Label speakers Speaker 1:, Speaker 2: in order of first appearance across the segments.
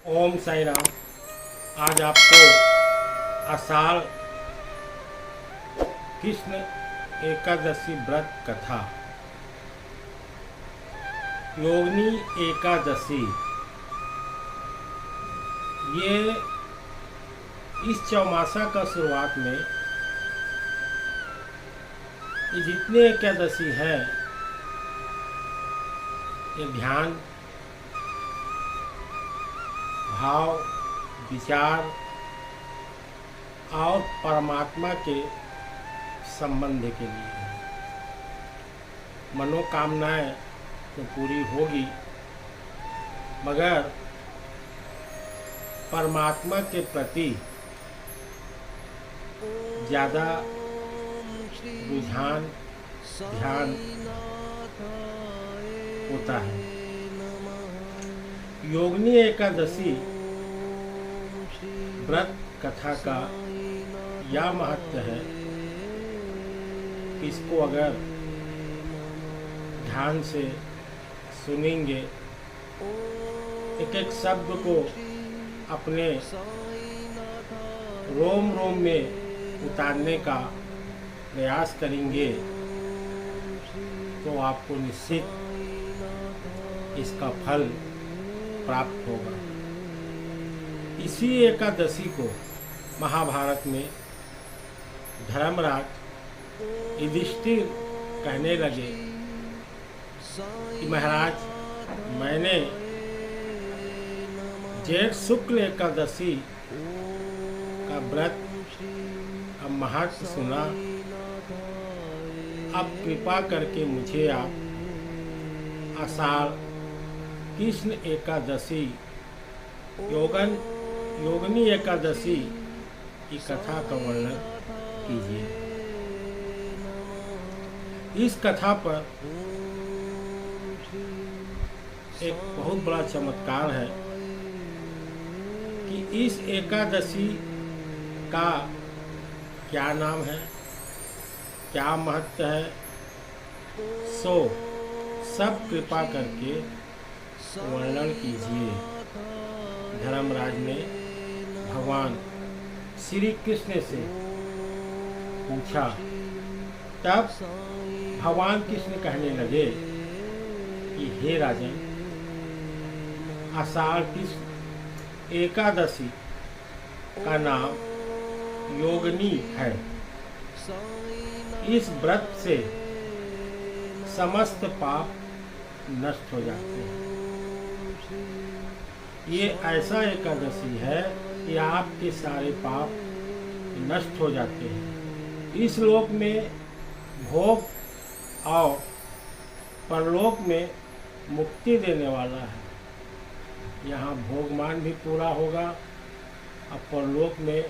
Speaker 1: ओम साई राम। आज आपको आषाढ़ कृष्ण एकादशी व्रत कथा योगिनी एकादशी, ये इस चौमासा का शुरुआत में ये जितने एकादशी है ये ध्यान, भाव, विचार और परमात्मा के संबंध के लिए है। मनोकामनाएं तो पूरी होगी, मगर परमात्मा के प्रति ज़्यादा रुझान, ध्यान होता है। योगिनी एकादशी व्रत कथा का यह महत्व है, इसको अगर ध्यान से सुनेंगे, एक एक शब्द को अपने रोम रोम में उतारने का प्रयास करेंगे, तो आपको निश्चित इसका फल प्राप्त होगा। इसी एकादशी को महाभारत में धर्मराज युधिष्ठिर कहने लगे कि महाराज, मैंने जेठ शुक्ल एकादशी का व्रत अब महत्व सुना, अब कृपा करके मुझे आप आषाढ़ कृष्ण एकादशी योगिनी एकादशी की कथा का वर्णन कीजिए। इस कथा पर एक बहुत बड़ा चमत्कार है कि इस एकादशी का क्या नाम है, क्या महत्व है, सो सब कृपा करके वर्णन कीजिए। धर्मराज ने भगवान श्री कृष्ण से पूछा। तब भगवान कृष्ण कहने लगे कि हे राजन, आषाढ़ कृष्ण एकादशी का नाम योगिनी है। इस व्रत से समस्त पाप नष्ट हो जाते हैं। ये ऐसा एकादशी है कि आपके सारे पाप नष्ट हो जाते हैं। इस लोक में भोग और परलोक में मुक्ति देने वाला है। यहाँ भोगमान भी पूरा होगा और परलोक में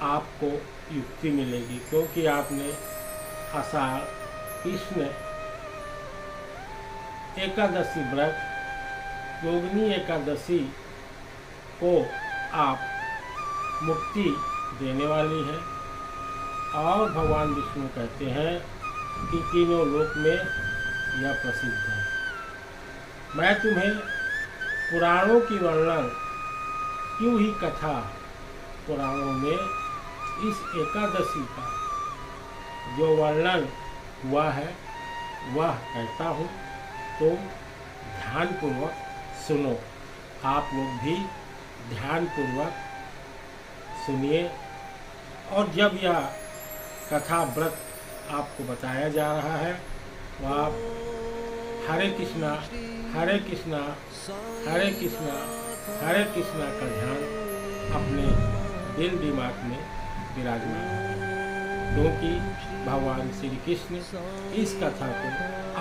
Speaker 1: आपको युक्ति मिलेगी, क्योंकि आपने आषाढ़ कृष्ण एकादशी व्रत योगिनी एकादशी को आप मुक्ति देने वाली है। और भगवान विष्णु कहते हैं कि तीनों लोक में यह प्रसिद्ध है। मैं तुम्हें पुराणों की वर्णन, क्यों ही कथा पुराणों में इस एकादशी का जो वर्णन हुआ है वह कहता हूँ, तो ध्यानपूर्वक सुनो। आप लोग भी ध्यानपूर्वक सुनिए। और जब यह कथा व्रत आपको बताया जा रहा है, वह आप हरे कृष्णा हरे कृष्णा हरे कृष्णा हरे कृष्णा का ध्यान अपने दिल दिमाग में विराजमान है, क्योंकि भगवान श्री कृष्ण इस कथा को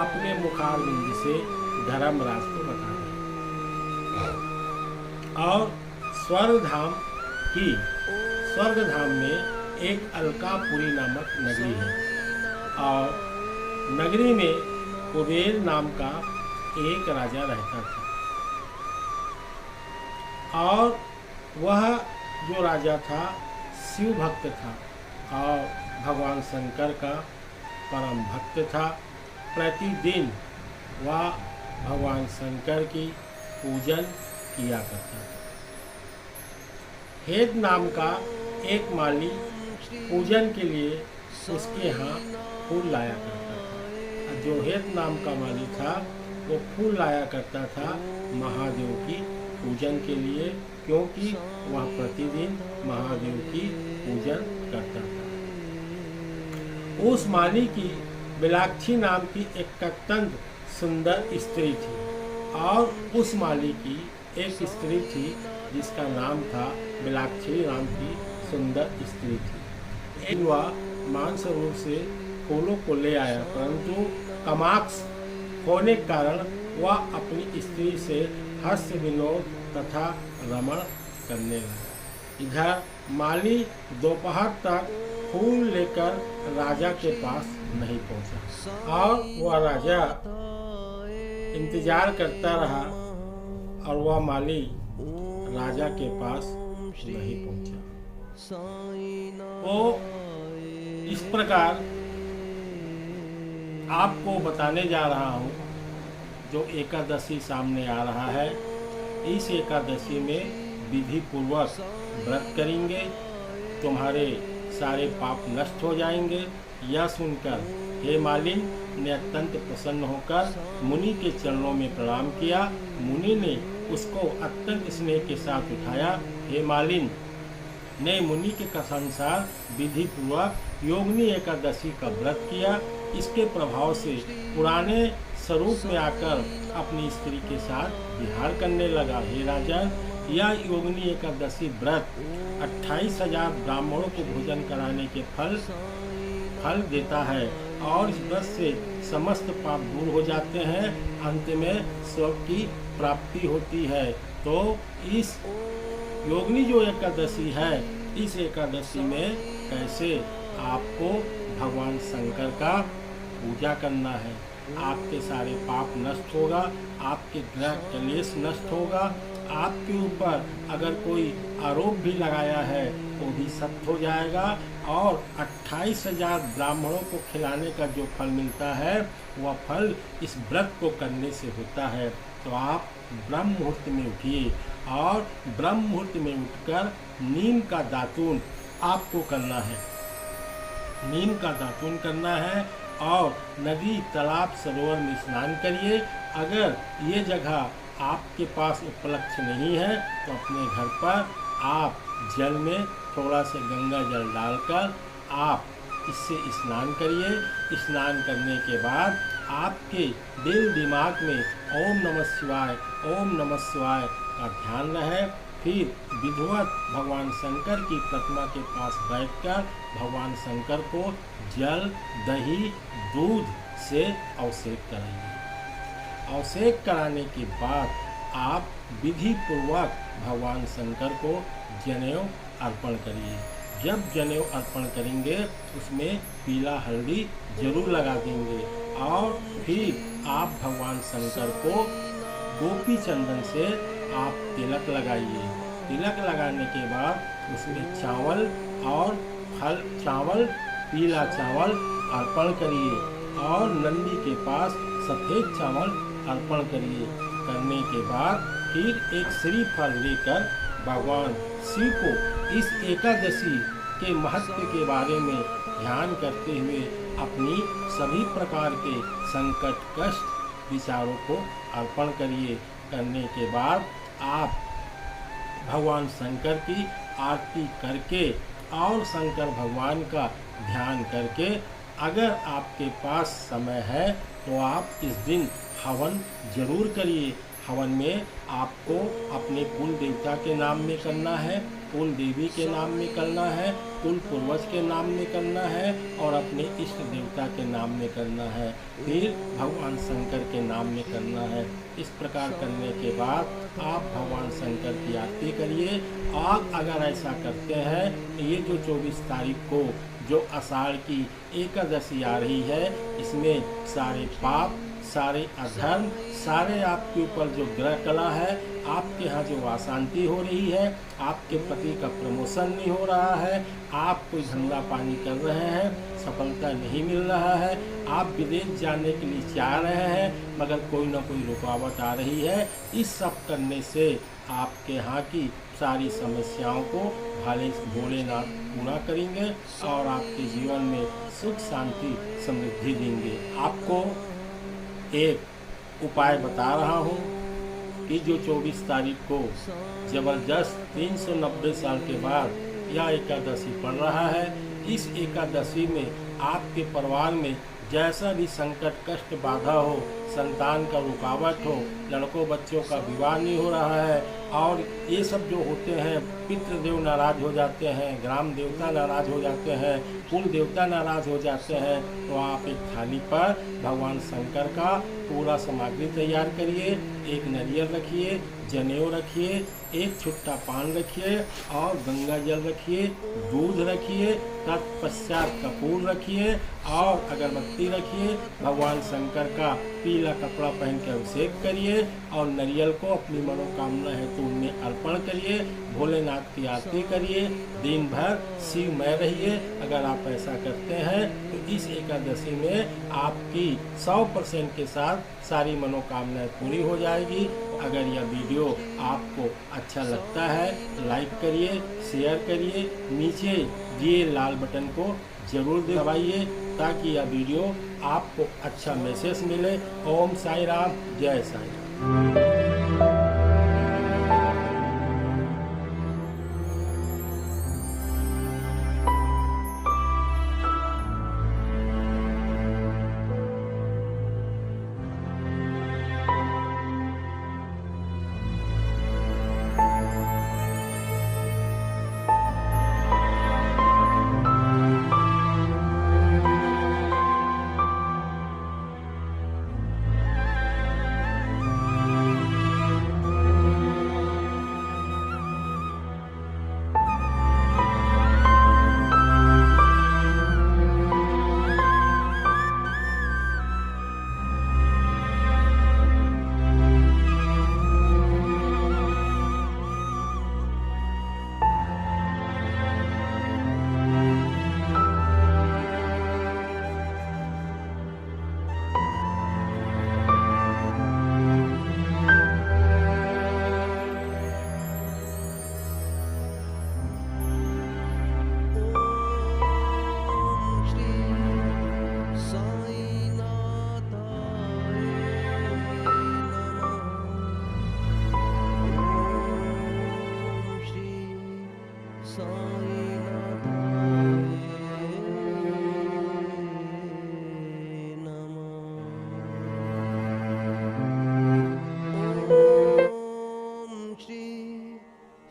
Speaker 1: अपने मुखारविंद से धर्मराज को बता रहे हैं। और स्वर्गधाम में एक अलकापुरी नामक नगरी है, और नगरी में कुबेर नाम का एक राजा रहता था। और वह जो राजा था शिव भक्त था और भगवान शंकर का परम भक्त था। प्रतिदिन वह भगवान शंकर की पूजन किया करता था। हेद नाम का एक माली पूजन के लिए उसके यहाँ फूल लाया करता था। जो हेद नाम का माली था वो फूल लाया करता था महादेव की पूजन के लिए, क्योंकि वह प्रतिदिन महादेव की पूजन करता था। उस माली की बिलाक्षी नाम की एक अत्यंत सुंदर स्त्री थी, और उस माली की एक स्त्री थी जिसका नाम था बिलाक्षी नाम की सुंदर स्त्री थी। वह मानसरोवर से फूलों को ले आया, परंतु कामाक्ष होने के कारण वह अपनी स्त्री से हर्ष विनोद तथा रमण करने लगा। इधर माली दोपहर तक फूल लेकर राजा के पास नहीं पहुंचा, और वह राजा इंतजार करता रहा, और वह माली राजा के पास नहीं पहुंचा। तो इस प्रकार आपको बताने जा रहा हूँ, जो एकादशी सामने आ रहा है, इस एकादशी में विधि पूर्वक व्रत करेंगे, तुम्हारे सारे पाप नष्ट हो जाएंगे। यह सुनकर हे मालिन ने अत्यंत प्रसन्न होकर मुनि के चरणों में प्रणाम किया। मुनि ने उसको अत्यंत स्नेह के साथ उठाया। हे मालिन ने मुनि के कथानुसार विधि पूर्वक योगिनी एकादशी का व्रत किया। इसके प्रभाव से पुराने स्वरूप में आकर अपनी स्त्री के साथ विहार करने लगा। हे राजा, यह योगिनी एकादशी व्रत 28,000 ब्राह्मणों को भोजन कराने के फल देता है, और इस व्रत से समस्त पाप दूर हो जाते हैं, अंत में स्वर्ग की प्राप्ति होती है। तो इस योगिनी जो एकादशी है, इस एकादशी में कैसे आपको भगवान शंकर का पूजा करना है, आपके सारे पाप नष्ट होगा, आपके ग्रह क्लेश नष्ट होगा, आपके ऊपर अगर कोई आरोप भी लगाया है वो भी सत्य हो जाएगा, और 28,000 ब्राह्मणों को खिलाने का जो फल मिलता है वह फल इस व्रत को करने से होता है। तो आप ब्रह्म मुहूर्त में उठिए, और ब्रह्म मुहूर्त में उठकर नीम का दातून आपको करना है, नीम का दातून करना है, और नदी तालाब सरोवर में स्नान करिए। अगर ये जगह आपके पास उपलब्ध नहीं है तो अपने घर पर आप जल में थोड़ा सा गंगा जल डालकर आप इससे स्नान करिए। स्नान करने के बाद आपके दिल दिमाग में ओम नमः शिवाय, ओम नमः शिवाय का ध्यान रहे। फिर विधिवत भगवान शंकर की प्रतिमा के पास बैठकर भगवान शंकर को जल, दही, दूध से अभिषेक कराइए। अभिषेक कराने के बाद आप विधि पूर्वक भगवान शंकर को जनेऊ अर्पण करिए। जब जनेऊ अर्पण करेंगे उसमें पीला हल्दी जरूर लगा देंगे, और फिर आप भगवान शंकर को गोपी चंदन से आप तिलक लगाइए। तिलक लगाने के बाद उसमें चावल और चावल, पीला चावल अर्पण करिए, और नंदी के पास सफ़ेद चावल अर्पण करिए। करने के बाद फिर एक श्रीफल लेकर भगवान शिव को इस एकादशी के महत्व के बारे में ध्यान करते हुए अपनी सभी प्रकार के संकट, कष्ट, विचारों को अर्पण करिए। करने के बाद आप भगवान शंकर की आरती करके और शंकर भगवान का ध्यान करके, अगर आपके पास समय है तो आप इस दिन हवन जरूर करिए। हवन में आपको अपने कुल देवता के नाम में करना है, कुल देवी के नाम में करना है, कुल पूर्वज के नाम में करना है, और अपने इष्ट देवता के नाम में करना है, फिर भगवान शंकर के नाम में करना है। इस प्रकार करने के बाद आप भगवान शंकर की आरती करिए। और अगर ऐसा करते हैं तो ये जो 24 तारीख को जो आषाढ़ की एकादशी आ रही है, इसमें सारे पाप, सारे अधर्म, सारे आपके ऊपर जो ग्रह कला है, आपके यहाँ जो अशांति हो रही है, आपके पति का प्रमोशन नहीं हो रहा है, आप कोई धंधा पानी कर रहे हैं, सफलता नहीं मिल रहा है, आप विदेश जाने के लिए चाह रहे हैं मगर कोई ना कोई रुकावट आ रही है, इस सब करने से आपके यहाँ की सारी समस्याओं को भोलेनाथ पूरा करेंगे और आपके जीवन में सुख शांति समृद्धि देंगे। आपको एक उपाय बता रहा हूँ कि जो 24 तारीख को जबरदस्त 390 साल के बाद यह एकादशी पड़ रहा है। इस एकादशी में आपके परिवार में जैसा भी संकट कष्ट बाधा हो, संतान का रुकावट हो, लड़कों बच्चों का विवाह नहीं हो रहा है और ये सब जो होते हैं, पितृदेव नाराज हो जाते हैं, ग्राम देवता नाराज हो जाते हैं, कुल देवता नाराज हो जाते हैं, तो आप एक थाली पर भगवान शंकर का पूरा सामग्री तैयार करिए। एक नारियल रखिए, जनेऊ रखिए, एक छुट्टा पान रखिए और गंगा जल रखिए, दूध रखिए, तत्पश्चात कपूर रखिए और अगरबत्ती रखिए। भगवान शंकर का पीला कपड़ा पहन के अभिषेक करिए और नारियल को अपनी मनोकामना है तो उनमें अर्पण करिए। भोलेनाथ की आरती करिए। दिन भर शिवमय रहिए। अगर आप ऐसा करते हैं तो इस एकादशी में आपकी 100% के साथ सारी मनोकामनाएं पूरी हो जाएगी। अगर यह वीडियो आपको अच्छा लगता है तो लाइक करिए, शेयर करिए, नीचे दिए लाल बटन को जरूर दबाइए ताकि यह वीडियो आपको अच्छा मैसेज मिले। ओम साई राम, जय साई राम।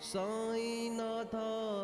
Speaker 2: साईनाथाय